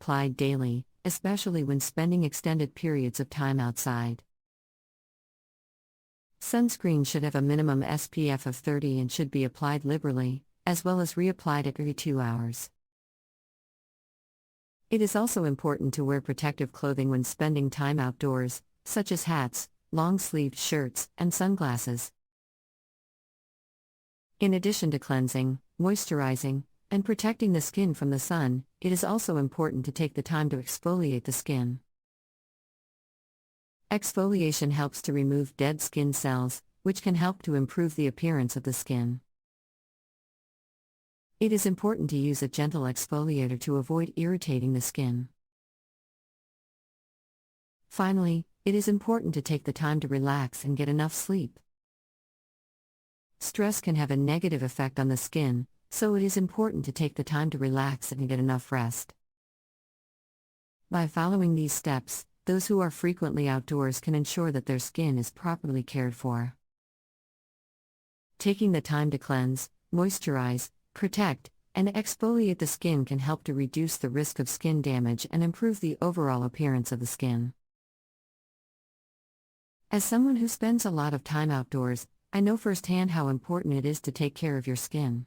applied daily, especially when spending extended periods of time outside. Sunscreen should have a minimum SPF of 30 and should be applied liberally, as well as reapplied every 2 hours. It is also important to wear protective clothing when spending time outdoors, such as hats, long-sleeved shirts, and sunglasses. In addition to cleansing, moisturizing, and protecting the skin from the sun, it is also important to take the time to exfoliate the skin. Exfoliation helps to remove dead skin cells, which can help to improve the appearance of the skin. It is important to use a gentle exfoliator to avoid irritating the skin. Finally, it is important to take the time to relax and get enough sleep. Stress can have a negative effect on the skin, so it is important to take the time to relax and get enough rest. By following these steps, those who are frequently outdoors can ensure that their skin is properly cared for. Taking the time to cleanse, moisturize, protect, and exfoliate the skin can help to reduce the risk of skin damage and improve the overall appearance of the skin. As someone who spends a lot of time outdoors, I know firsthand how important it is to take care of your skin.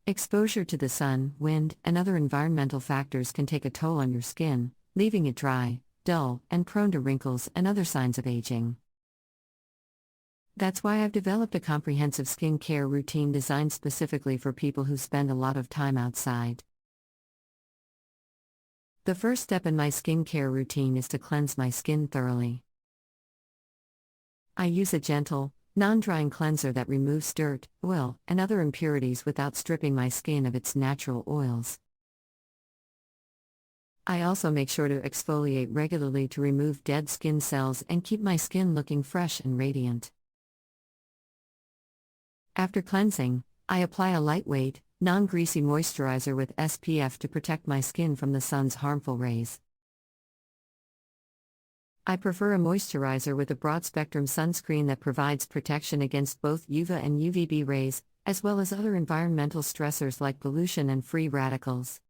Exposure to the sun, wind, and other environmental factors can take a toll on your skin, leaving it dry, dull, and prone to wrinkles and other signs of aging. That's why I've developed a comprehensive skin care routine designed specifically for people who spend a lot of time outside. The first step in my skincare routine is to cleanse my skin thoroughly. I use a gentle, non-drying cleanser that removes dirt, oil, and other impurities without stripping my skin of its natural oils. I also make sure to exfoliate regularly to remove dead skin cells and keep my skin looking fresh and radiant. After cleansing, I apply a lightweight, non-greasy moisturizer with SPF to protect my skin from the sun's harmful rays. I prefer a moisturizer with a broad-spectrum sunscreen that provides protection against both UVA and UVB rays, as well as other environmental stressors like pollution and free radicals.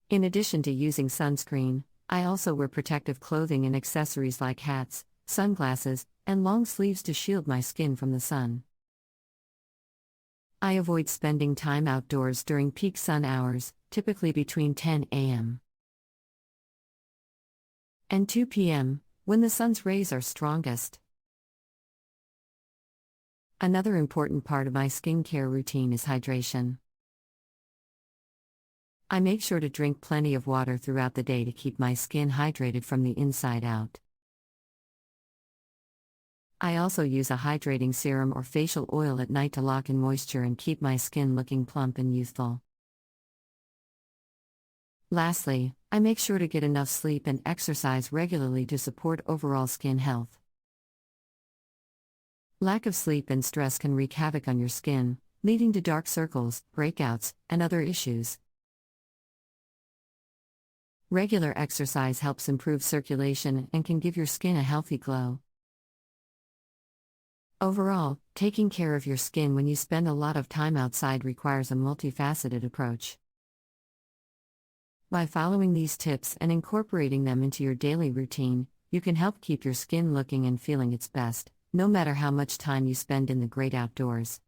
In addition to using sunscreen, I also wear protective clothing and accessories like hats, sunglasses, and long sleeves to shield my skin from the sun. I avoid spending time outdoors during peak sun hours, typically between 10 a.m. and 2 p.m., when the sun's rays are strongest. Another important part of my skincare routine is hydration. I make sure to drink plenty of water throughout the day to keep my skin hydrated from the inside out. I also use a hydrating serum or facial oil at night to lock in moisture and keep my skin looking plump and youthful. Lastly, I make sure to get enough sleep and exercise regularly to support overall skin health. Lack of sleep and stress can wreak havoc on your skin, leading to dark circles, breakouts, and other issues. Regular exercise helps improve circulation and can give your skin a healthy glow. Overall, taking care of your skin when you spend a lot of time outside requires a multifaceted approach. By following these tips and incorporating them into your daily routine, you can help keep your skin looking and feeling its best, no matter how much time you spend in the great outdoors.